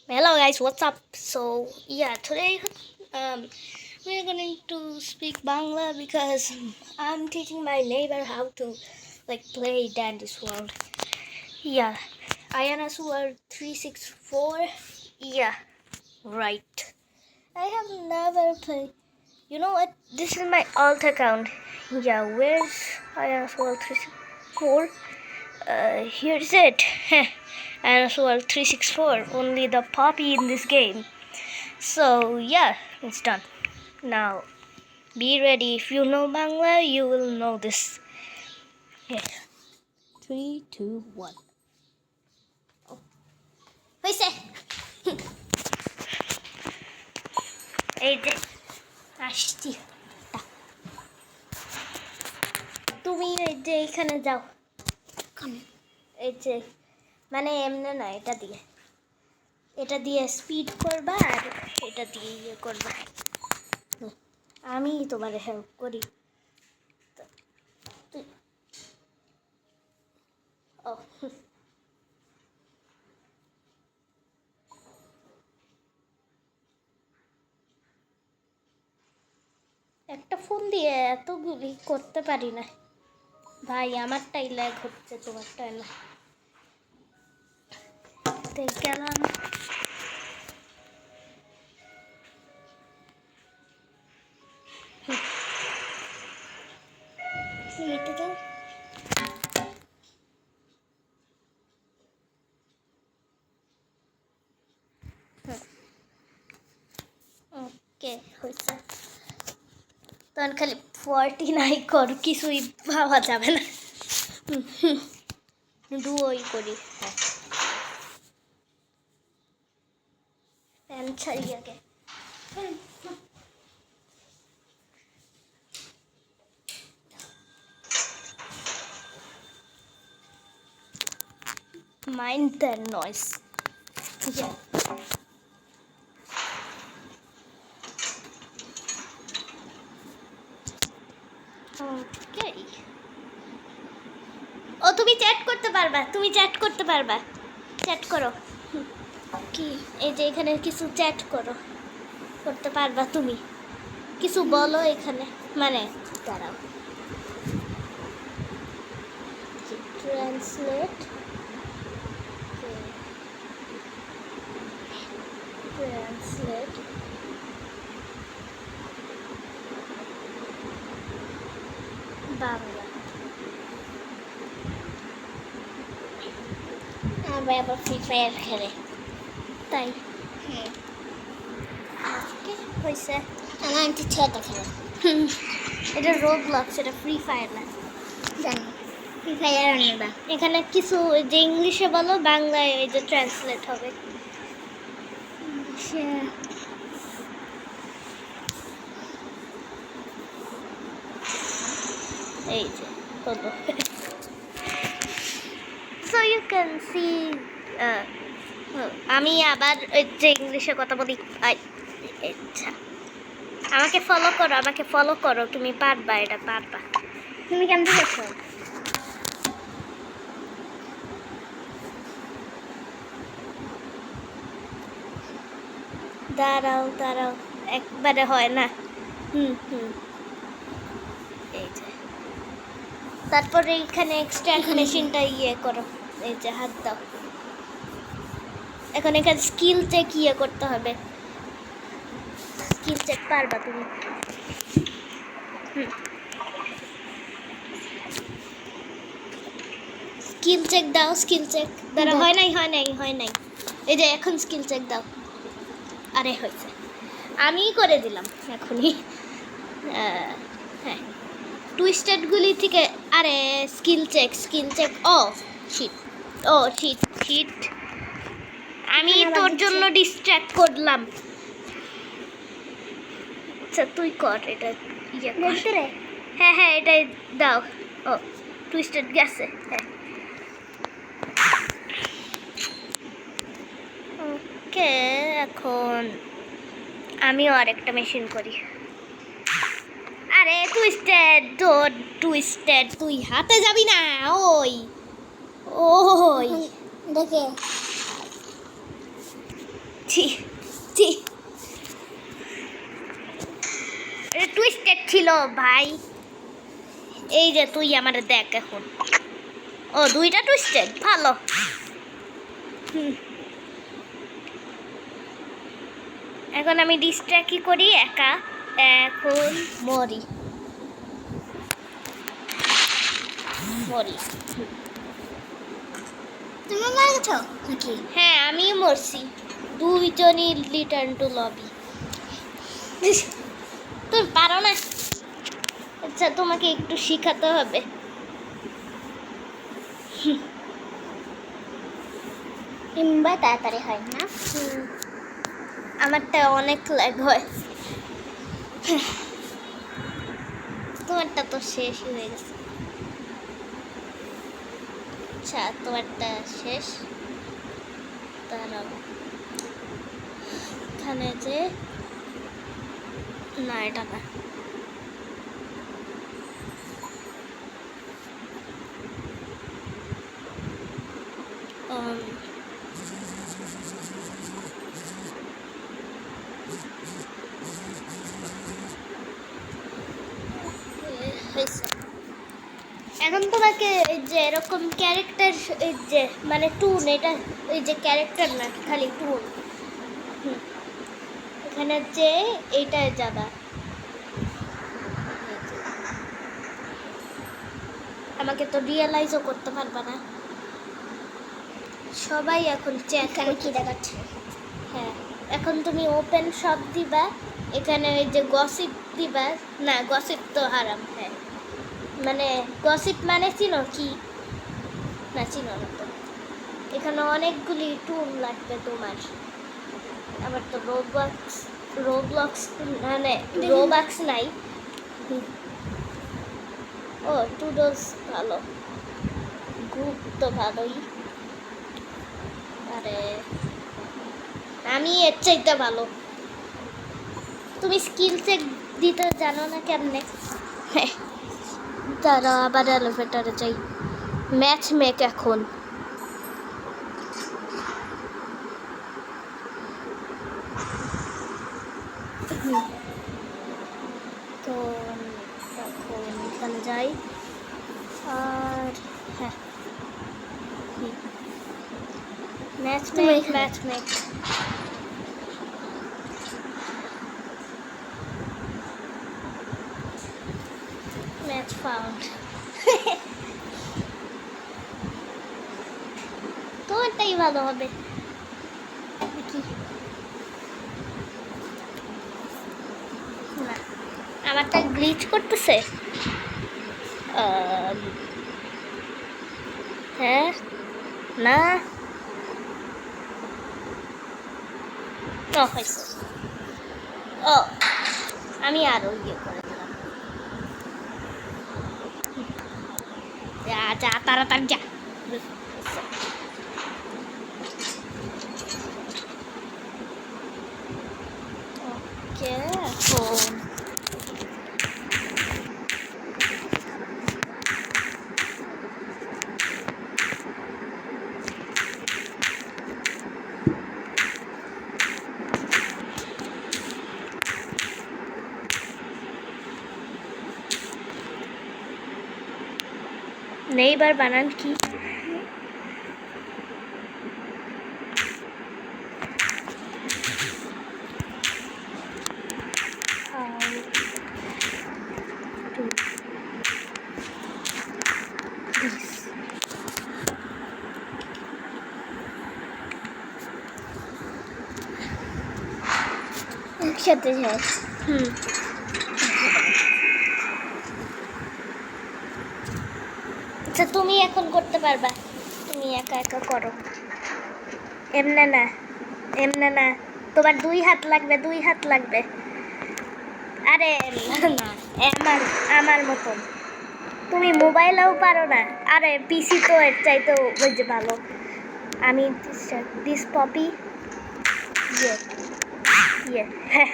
Hello guys, what's up? So yeah, today we're going to speak Bangla because I'm teaching my neighbor how to play Dandy's World. Yeah, Ayana's World 364. Yeah, right. I have never played. You know what? This is my alt account. Yeah, where's Ayana's World 364? Here's it. And as well 364, only the poppy in this game. So yeah, it's done. Now be ready. If you know Bangla, you will know this. Yeah. 3, 2, 1. হইছে এই যে আসছি তুমি এই যে এখানে যাও এই যে মানে এমনে না এটা দিয়ে স্পিড করবা আর এটা দিয়ে ইয়ে করবা আমি তোমার হেল্প করি ও একটা ফোন দিয়ে এতগুলি করতে পারি না ভাই আমারটাই ল্যাগ হচ্ছে তোমারটাই না গেলাম ওকে হয়েছে তখন খালি 49 কর কিছুই ভাবা যাবে না ডুয়োই করি হ্যাঁ প্যান ছাড়ি আগে mind the noise yeah. Okay. ও তুমি চ্যাট করতে পারবা চ্যাট করো কি এই যে এখানে কিছু চ্যাট করতে পারবা তুমি কিছু বলো এখানে মানে দাঁড়াও ট্রান্সলেট বাংলা আমরা আবার ফ্রি ফায়ার খেলে তাই হ্যাঁ হয়েছে আমার আন্টি ছেলেটা খেলে এটা রোবলক্স এটা ফ্রি ফায়ার না জানি ফ্রি ফায়ার নেবা এখানে কিছু যে ইংলিশে বলো বাংলায় এই যে ট্রান্সলেট হবে এই যে হলো সো ইউ ক্যান সি আমি আবার যে ইংলিশে কথা বলি আচ্ছা আমাকে ফলো করো তুমি পারবা এটা পারবা তুমি কেমন দেখছো দাঁড়াও একবারে হয় না এই যে তারপরে এখানে এক্সট্রাক্ট মেশিনটা ইয়ে করো এই যে হাত দাও এখন এখানে স্কিল চেক ইয়ে করতে হবে স্কিল চেক পারবা তুমি স্কিল চেক দাও দাঁড়া হয় নাই এই যে এখন স্কিল চেক দাও আরে হয়েছে আমিই করে দিলাম এখনই হ্যাঁ টুইস্টেডগুলি থেকে আরে স্কিল চেক ও শিট আমি তোর জন্য ডিস্ট্র্যাক্ট করলাম আচ্ছা তুই কর এটা ইয়ে হ্যাঁ এটাই দাও ও টুইস্টেড গেছে হ্যাঁ ওকে এখন আমিও আরেকটা মেশিন করি আরে টুইস্টেড তুই হাতে যাবি না ওই দেখে ছি ছি, এটা টুইস্টেড ছিল ভাই। এই যে তুই আমারে দেখ এখন। ও দুইটা টুইস্টেড, ভালো। এখন আমি ডিস্ট্র্যাক্টই করি একা, এখন মরি মরি। তুমি মারা গেছো নাকি? হ্যাঁ আমি মরছি, দুইজনই রিটার্ন টু লবি। তুমি পারো না? আচ্ছা তোমাকে একটু শিখাতে হবে। কিংবা তাড়াতাড়ি হয় না। আমারটা অনেক ল্যাগ হয়, তোমারটা তো শেষই হয়ে গেছে। আচ্ছা তোমারটা শেষ, দাঁড়াও এখানে যে, না এটা না, এখন তোমাকে এই যে এরকম ক্যারেক্টার, এই যে মানে টুন, এটা এই যে ক্যারেক্টার না খালি টুন, এখানে যে এইটায় যাবা। আমাকে তো রিয়েলাইজও করতে পারবা না, সবাই এখন চেক এখানে কি দেখাচ্ছে? হ্যাঁ এখন তুমি ওপেন শপ দিবা, এখানে ওই যে গসিপ দিবা। না গসিপ তো হারাম। হ্যাঁ মানে গসিপ মানে চিনো কি না, চিনো না তো। এখানে অনেকগুলি টুল লাগবে তোমার। আবার তো রোবলক্স মানে রোবাক্স নাই। ও টুডলস ভালো, গ্রুপ তো ভালোই। আরে আমি এর চাইতে ভালো। তুমি স্কিল চেক দিতে জানো না কেমনে? তারা আবার এলিভেটরে যাই, ম্যাচ মেক এখন। তো এখন এখানে যাই, আর হ্যাঁ match make match make. Match found. তোমারটাই ভালো হবে দেখি। না আমারটা গ্লিচ করতেছে। হ্যাঁ না হয়েছে। ও আমি আরো ইয়ে করে দিলাম। যা যা তাড়াতাড়ি যা। ওকে এখন নেইবার বানান কি? একসাথে যায়। আচ্ছা তুমি এখন করতে পারবা, তুমি একা একা করো। এমনে না এমনে না, তোমার দুই হাত লাগবে, দুই হাত লাগবে। আরে না আমার আমার মতন তুমি মোবাইলেও পারো না। আরে পিসি তো এর চাইতেও ওই যে ভালো। আমি দিস পপি ইয়ে ইয়ে হ্যাঁ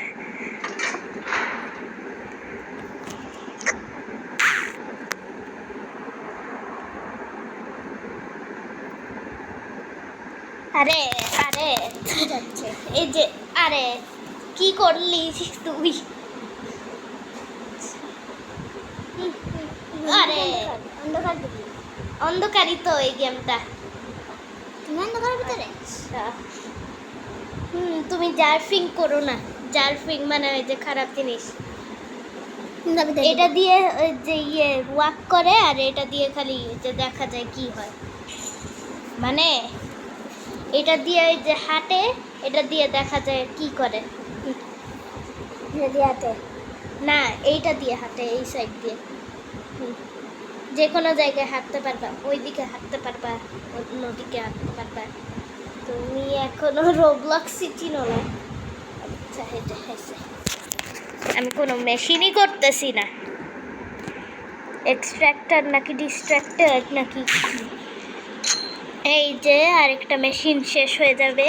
আরে আরে যাচ্ছে এই যে আরে কি করলি তুই আরে অন্ধকার দিবি অন্ধকারই তো এই গেমটা তুমি অন্ধকারের ভিতরে তুমি জার্ফিং করো না জার্ফিং মানে ওই যে খারাপ জিনিস এটা দিয়ে ওই যে ইয়ে ওয়াক করে আর এটা দিয়ে খালি যে দেখা যায় কি হয় মানে এটা দিয়ে ওই যে হাঁটে এটা দিয়ে দেখা যায় কি করে দিয়াতে না এইটা দিয়ে হাঁটে এই সাইড দিয়ে যে কোনো জায়গায় হাঁটতে পারবা ওইদিকে হাঁটতে পারবা অন্যদিকে হাঁটতে পারবা তুমি এখনো রোবলক্সই চিনো না আচ্ছা এটা হয়েছে আমি কোনো মেশিনই করতেছি না এক্সট্রাক্টর নাকি ডিস্ট্রাক্টর নাকি এই যে আরেকটা মেশিন শেষ হয়ে যাবে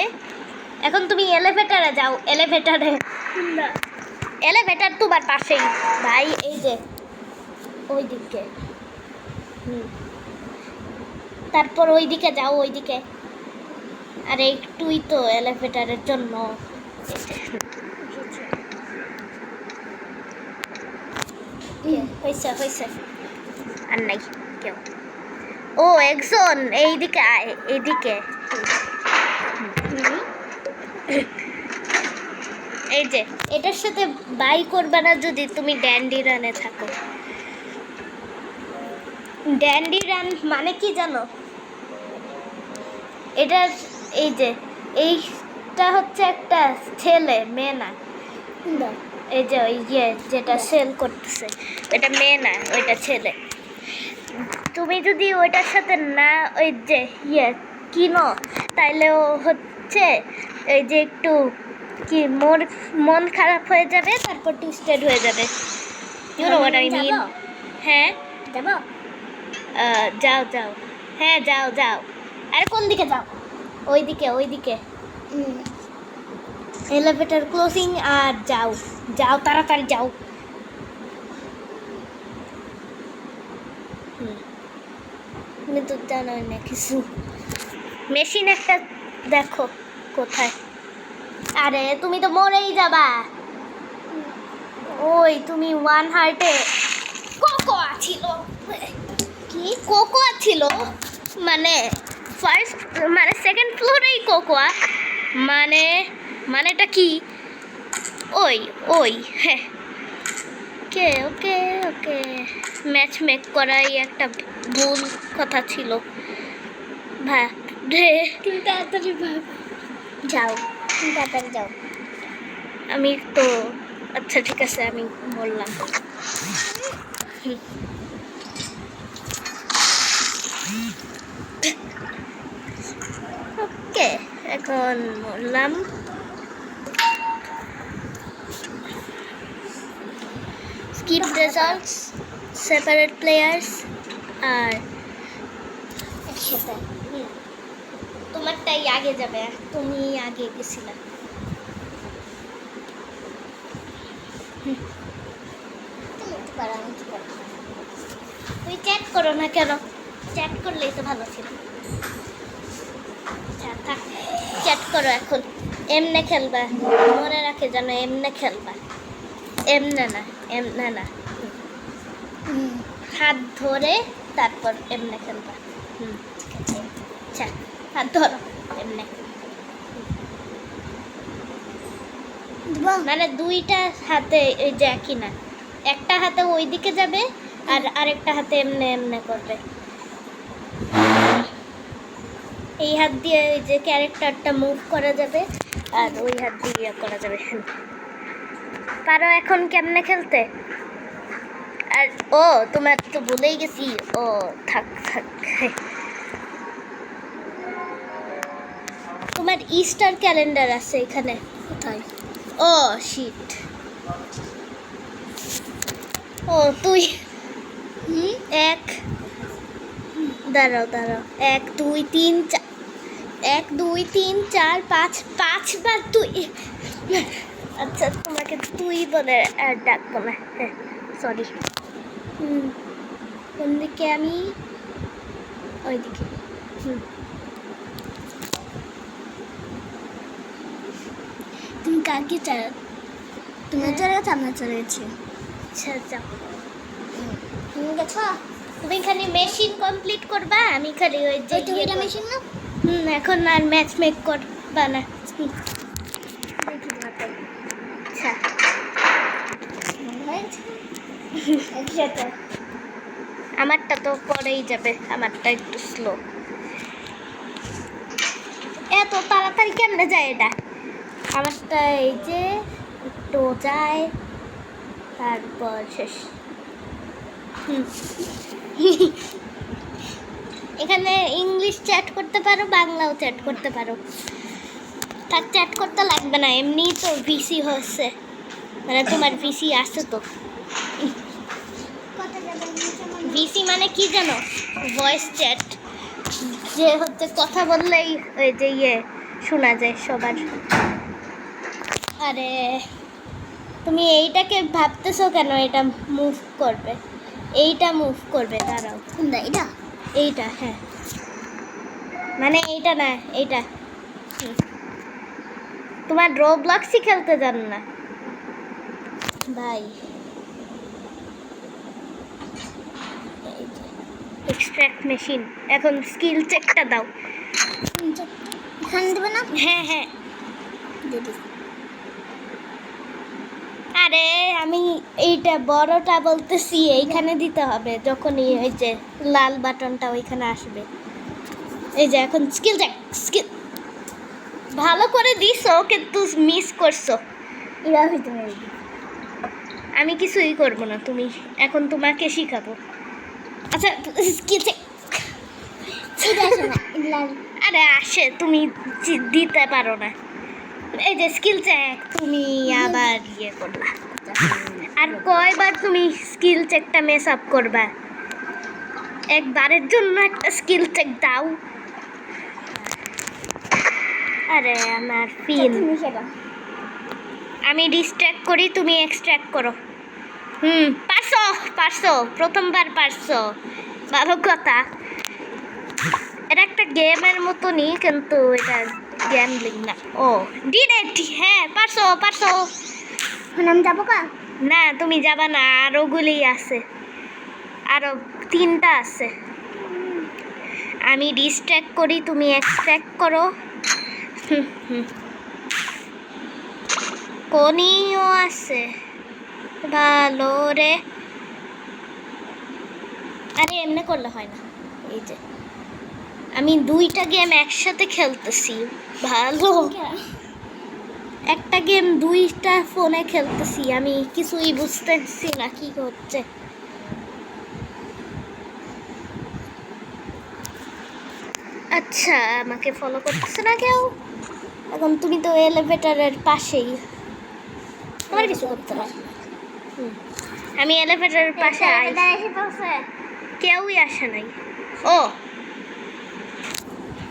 এখন তুমি এলিভেটরে যাও এলিভেটরে না এলিভেটর তোমার পাশেই ভাই এই যে ওই দিকে তারপর ওইদিকে যাও ওইদিকে আর একটুই তো এলিভেটরের জন্য হয়েছে হয়েছে আর নাই কেউ ও একজন এইদিকে আয় এইদিকে এই যে এটার সাথে বাই করবে না যদি তুমি ড্যান্ডি রানে থাকো ড্যান্ডি রান মানে কি জানো এটার এই যে এইটা হচ্ছে একটা ছেলে মেয়ে না এই যে ওই ইয়ে যেটা সেল করতেছে এটা মেয়ে না ওইটা ছেলে তুমি যদি ওইটার সাথে না ওই যে ইয়ে কিনো তাইলে ও হচ্ছে এই যে একটু কি মন খারাপ হয়ে যাবে তারপর টুইস্টেড হয়ে যাবে you know what I mean হ্যাঁ যাবো যাও যাও হ্যাঁ যাও যাও আরে কোন দিকে যাও ওইদিকে ওইদিকে এলিভেটর ক্লোজিং আর যাও যাও তাড়াতাড়ি যাও তুমি তো জানোই না কিছু মেশিন একটা দেখো কোথায় আরে তুমি তো মরেই যাবা ওই তুমি ওয়ান হার্টে কোকোয়া ছিল কি কোকোয়া ছিল মানে ফার্স্ট মানে সেকেন্ড ফ্লোরেই কোকোয়া মানেটা কি ওই ওই হ্যাঁ ওকে ওকে ওকে ম্যাচ মেক করাই একটা ভুল কথা ছিল ভাই তুমি তাড়াতাড়ি ভাব যাও তুমি তাড়াতাড়ি যাও আমি তো আচ্ছা ঠিক আছে আমি বললাম ওকে এখন বললাম skip results separate players আর একসাথে তোমারটাই আগে যাবে তুমি আগে গেছিলা তুমি একটু পারো আমি কি করবো তুই চ্যাট করো না কেন চ্যাট করলেই তো ভালো ছিল থাক চ্যাট করো এখন এমনে খেলবা মনে রাখে জানো এমনে খেলবা এমনে না হাত ধরে তারপর এমনে খেলবা ঠিক আছে আচ্ছা হাত ধরো এমনে মানে দুইটা হাতে এই যে একই না একটা হাতে ওই দিকে যাবে আর আরেকটা হাতে এমনে এমনে করবে এই হাত দিয়ে ওই যে ক্যারেক্টারটা মুভ করা যাবে আর ওই হাত দিয়ে করা যাবে পারো এখন কেমনে খেলতে আর ও তোমার তো ভুলেই গেছি ও থাক তোমার ইস্টার ক্যালেন্ডার আছে এখানে কোথায় ও শিট ও তুই এক দাঁড়াও 1 2 3 4 5 তুই আচ্ছা তোমাকে তুই বলে আর ডাকবো না হ্যাঁ সরি কোন দিকে আমি ওইদিকে তুমি কাকে চাও? তুমি চলে গেছো, আমরা চলে গেছি। আচ্ছা যাও। তুমি গেছো? তুমি খালি মেশিন কমপ্লিট করবা, আমি খালি ওই যে তুমি ইয়ে এটা করব। মেশিন না? এখন আর ম্যাচ মেক করবা না। দেখি ভাতে। আচ্ছা হয়েছে? একসাথে। আমারটা তো পরেই যাবে, আমারটা একটু স্লো। এত তাড়াতাড়ি কেমনে যায় এটা? আমারটা এই যে একটু যায়, তারপর শেষ। এখানে ইংলিশ চ্যাট করতে পারো, বাংলাও চ্যাট করতে পারো। তার চ্যাট করতে লাগবে না, এমনিই তো ভিসি হচ্ছে, মানে তোমার ভিসি আছে তো। কত যাবে নিচে মনে? ভিসি মানে কি জানো? ভয়েস চ্যাট, যে হচ্ছে কথা বললেই ওই যে ইয়ে শোনা যায় সবার। আরে তুমি এইটাকে ভাবতেছো কেন? এটা মুভ করবে, এইটা মুভ করবে, দাঁড়াও। কোনটা এটা? এইটা, হ্যাঁ, মানে এইটা না, এইটা। তোমার রোবলক্সই খেলতে জান না ভাই। এক্সট্রাক্ট মেশিন, এখন স্কিল চেকটা দাও। এখানে দেবে না? হ্যাঁ হ্যাঁ, দিদি আরে আমি এইটা বড়টা বলতেছি, এইখানে দিতে হবে যখনই এই যে লাল বাটনটা ওইখানে আসবে। এই যে এখন স্কিল চেক, স্কিল ভালো করে দিছো কিন্তু মিস করছো। এবার হইতে পারে। আমি কিছুই করব না, তুমি এখন তোমাকে শিখাবো। আচ্ছা স্কিল চেক। এটা আসে না, এগুলা আরে আসে, তুমি দিতে পারো না। এই যে স্কিল চেক, তুমি আবার ইয়ে করবা। আর কয়বার তুমি স্কিল চেকটা মেস আপ করবা? একবারের জন্য একটা স্কিল চেক দাও। আরে আমার পিন, তুমি সেটা। আমি ডিস্ট্র্যাক্ট করি, তুমি এক্সট্র্যাক্ট করো। পারছো পারছো, প্রথমবার পারছো, ভালো কথা। এটা একটা গেমের মতনই, কিন্তু এটা গ্যামলিং না। ও ডিরেক্ট, হ্যাঁ পারছো পারছো। এখন আমি যাবো কা? না তুমি যাবা না, আরো গুলি আছে, আরো 3টা আছে। আমি ডিস্ট্র্যাক্ট করি, তুমি এক্সট্র্যাক্ট করো। কোনিও আছে, ভালো রে। আরে এমনি করলে হয় না। এই যে আমি 2টা গেম একসাথে খেলতেছি, ভালো। একটা গেম 2টা ফোনে খেলতেছি, আমি কিছুই বুঝতেছি না কি হচ্ছে। আচ্ছা আমাকে ফলো করতেছে না কেউ। এখন তুমি তো এলিভেটরের পাশেই, তোমার কিছু করতে হয়। আমি এলিভেটরের পাশে আই, এসে পড়ছে। কেউই আসে নাই। ও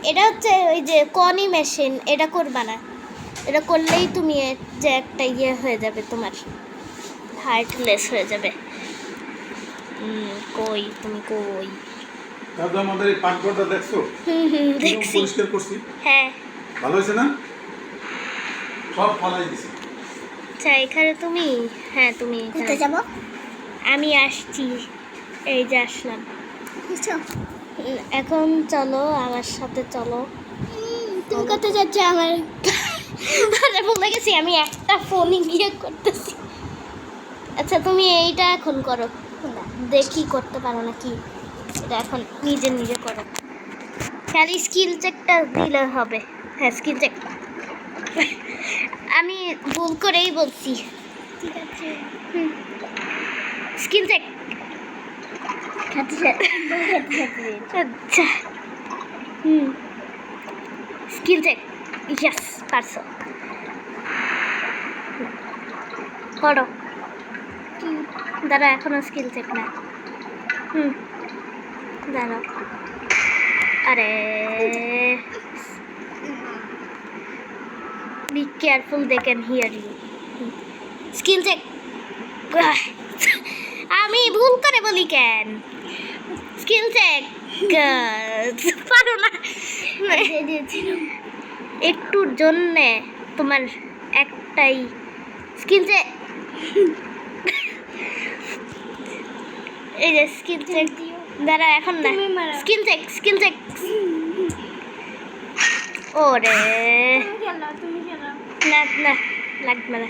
এটা হচ্ছে ওই যে কনি মেশিন, এটা করবা না। এটা করলেই তুমি যে একটা ইয়ে হয়ে যাবে, তোমার হার্টলেস হয়ে যাবে। কই তুমি কই? দাদা আমাদের এই পাকঘরটা দেখছো? কিরকম দেখছি। পরিষ্কার করছি, হ্যাঁ ভালো হয়েছে না? সব ফালাই দিছি। আচ্ছা এখানে তুমি, হ্যাঁ তুমি কোথায় এখানে। যাবো? আমি আসছি, এই যে আসলাম। বুঝছো? এখন চলো আমার সাথে চলো। তুমি কোথায় যাচ্ছ? আমার আরে ভুলে গেছি, আমি একটা ফোনে গিয়ে করতেছি। আচ্ছা তুমি এইটা এখন করো, দেখি করতে পারো নাকি। এটা এখন নিজে নিজে করো, খালি স্কিল চেকটা দিলে হবে। হ্যাঁ স্কিল চেক, আমি ভুল করেই বলছি। ঠিক আছে। Skill check. খাতে আচ্ছা স্কিল চেক, ইয়েস পারছো, করো। দাঁড়া এখনো স্কিল চেক না। দাঁড়াও, আরে be careful, they can hear you. Skill check. আমি ভুল করে বলি কেন? স্কিল চেক পারো না। একটুর জন্যে তোমার একটাই স্কিল চেক। এই যে স্কিল চেক দাঁড়া এখন না, তুমি মারো। Skill check skill check. ওরে তুমি খেলো না না লাগবে না।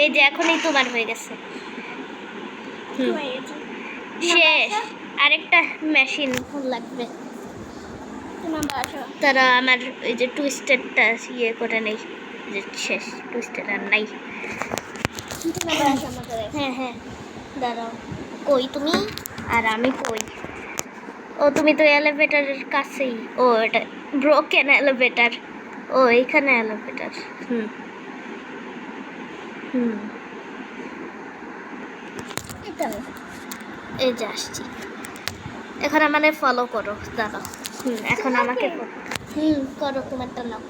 এই যে এখনই তোমার হয়ে গেছে। হুম, হয়ে গেছে। শেষ। আরেকটা মেশিন লাগবে। তোমার বাসা তারা আমার ওই যে টুইস্টেডটা ইয়ে করে নেই, যে শেষ টুইস্টেড আর নাই। তোমার বাসা আমাদের হ্যাঁ হ্যাঁ দাঁড়াও, কই তুমি আর আমি কই? ও তুমি তো এলিভেটরের কাছেই। ও এটা ব্রোকেন এলিভেটর। ও এইখানে এলিভেটর। হুম হুম এটা এই যে আসছি। এখন আমাকে ফলো করো, দাঁড়াও। এখন আমাকে করো। করো তোমারটা নাও।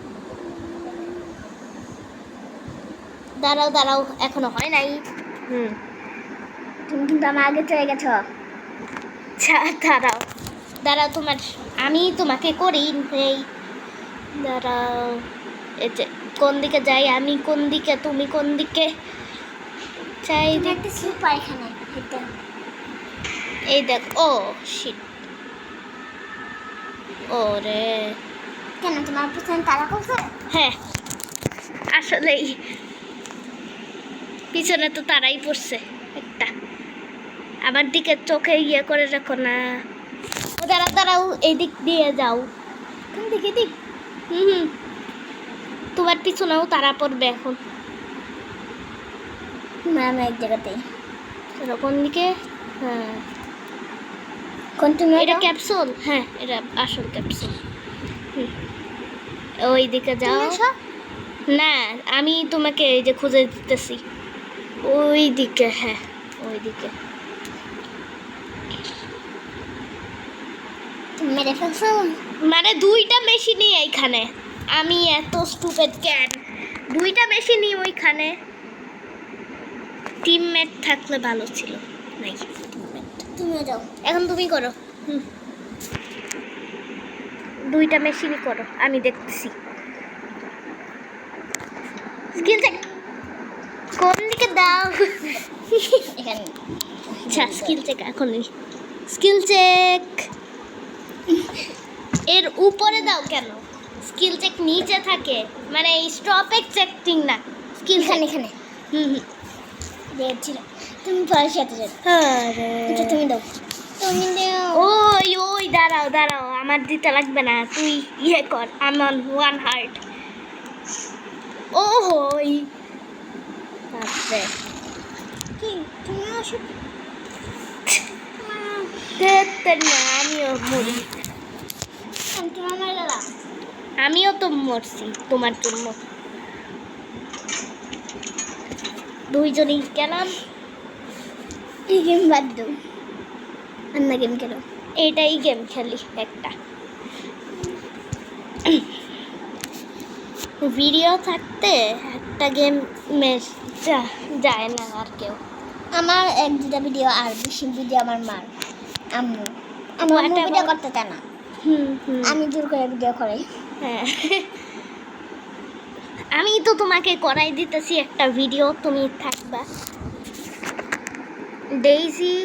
দাঁড়াও দাঁড়াও, এখনো হয় নাই। তুমি কিন্তু আমার আগে চলে গেছো। আচ্ছা দাঁড়াও দাঁড়াও, তোমার আমি তোমাকে করি এই। দাঁড়াও, এই যে কোন দিকে যাই আমি, কোন দিকে তুমি কোন দিকে চাই? তুমি একটা সুপার এখানে এটা এই দেখ। ও শিট, ওরে কেন তোমার পিছনে তারা করছে? হ্যাঁ আসলেই পিছনে তো তারাই পড়ছে একটা। আমার দিকে চোখে ইয়ে করে রাখো না। ও দাঁড়াও দাঁড়াও, এই দিক দিয়ে যাও। কোন দিকে দিক? হুম, তোমার পিছনেও তারা পড়বে এখন। আমি এক জায়গাতেই। চলো, কোন দিকে? হ্যাঁ কোন তুমি এটা ক্যাপসুল। হ্যাঁ এটা আসল ক্যাপসুল। ওই দিকে যাও। না আমি তোমাকে এই যে খুঁজে দিতেছি ওই দিকে। হ্যাঁ ওই দিকে। তুমি মেরে ফেলছো? মানে দুইটা মেশিনই এইখানে। আমি এত স্টুপিড কেন? দুইটা মেশিনই ওইখানে। টিমমেট থাকলে ভালো ছিল। নাই, তুমি যাও। এখন তুমি করো। দুইটা মেশিনই করো, আমি দেখতেছি। স্কিল চেক কোন দিকে দাও? এখানে আচ্ছা স্কিল চেক এখনই। স্কিল চেক এর উপরে দাও কেন? স্কিল চেক নিচে থাকে, মানে স্টপ চেকিং না, স্কিল এখানে এখানে হুম দেখছিল। তুমি পরে সাথে যাও। আরে আচ্ছা তুমি দাও। তুমি দাও। ওই ওই দাঁড়াও দাঁড়াও, আমার দিতে লাগবে না, তুই ইয়ে কর। আমার ওয়ান হার্ট। ও হই আচ্ছা কি তুমি আসো? না, আমিও মরি। আমি তোমার মারা গেলাম। আমিও তো মরছি তোমার জন্য। দুইজনই গেলাম। এই গেম বাদ দাও, অন্য গেম খেলো। এইটাই গেম খেলি একটা। ভিডিও থাকতে একটা গেম যায় না আর কেউ। আমার এক দুটা ভিডিও আর বেশি ভিডিও আমার মার আম্মু। আমার আম্মু Whatever. ভিডিও করতে চায় না, আমি জোর করে ভিডিও করাই। হ্যাঁ আমি তো তোমাকে করাই দিতেছি একটা ভিডিও, তুমি থাকবা। Daisy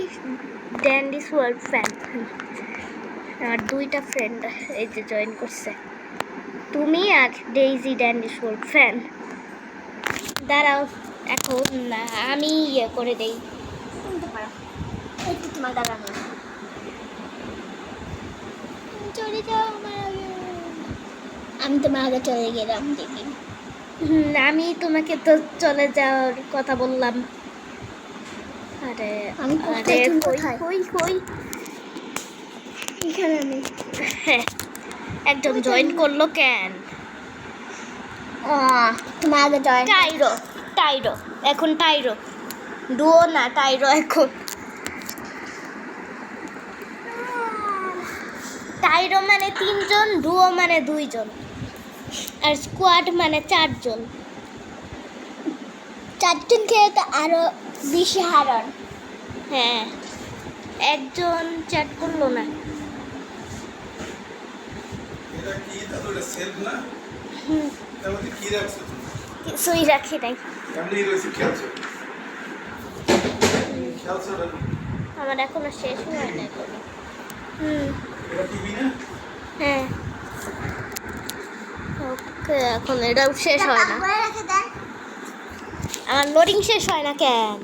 Dandy's world fan. আর দুইটা ফ্রেন্ড এই যে জয়েন করছে, তুমি আর ডেইজি ড্যান্ডিস ওয়ার্ল্ড ফ্যান। দাঁড়াও এখন না, আমি ইয়ে করে দেই। শুনতে পারো, এই তো তোমার দাঁড়ানো। চলে যাও আমার আগে। আমি তোমার আগে চলে গেলাম দেখি। আমি তোমাকে তো চলে যাওয়ার কথা বললাম। আরে আমি আরে কোথায়, তুমি কই কোথায়? কই কই? এখানে আমি। হ্যাঁ একজন জয়েন করলো কেন? তোমার আগে জয়েন। টাইরো টাইরো এখন টাইরো ডুও না, টাইরো এখন। টাইরো মানে 3 জন, ডুও মানে 2 জন, আর স্কোয়াড মানে 4 জন। 4 জন খেলে তো আরো বেশি হারান। হ্যাঁ একজন চ্যাট করলো না। এটা কি দাদু, এটা সেলফ না? হুম, তার মধ্যে কি রাখছো তুমি? কিছুই রাখি নাই। এমনি রয়েছে খেলছো খেলছো না আমার এখনো শেষ হয় না কোনো। হুম, এটা টিভি না হ্যাঁ। ওকে, এখন এটাও শেষ হয় না। তারপরে রেখে দেন। আমার লোডিং শেষ হয় না কেন?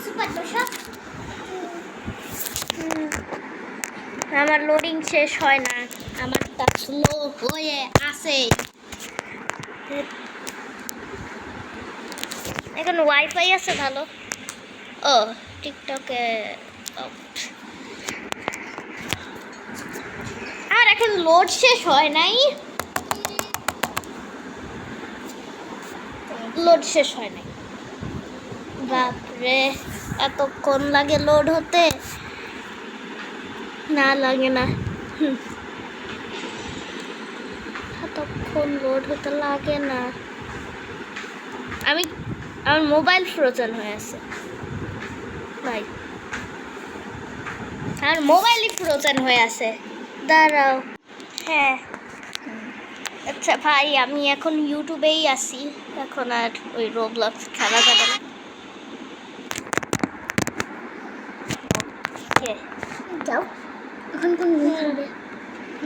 সুপার দর্শক। আমার লোডিং শেষ হয় না, আমারটা স্লো হয়ে আসে। এখন ওয়াইফাই আছে ভালো। ও টিকটকে আর এখন লোড শেষ হয় নাই, লোড শেষ হয় নাই। বাপরে, এতক্ষণ লাগে লোড হতে? না লাগে না, এতক্ষণ লোড হতে লাগে না। আমার মোবাইল ফ্রোজেন হয়ে আছে ভাই, আমার মোবাইলই ফ্রোজেন হয়ে আছে। দাঁড়াও, হ্যাঁ আচ্ছা ভাই, আমি এখন ইউটিউবেই আসি, এখন আর ওই রোবলক্স খেলা যাবে না। ওকে যাও, এখন কোন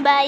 বাই।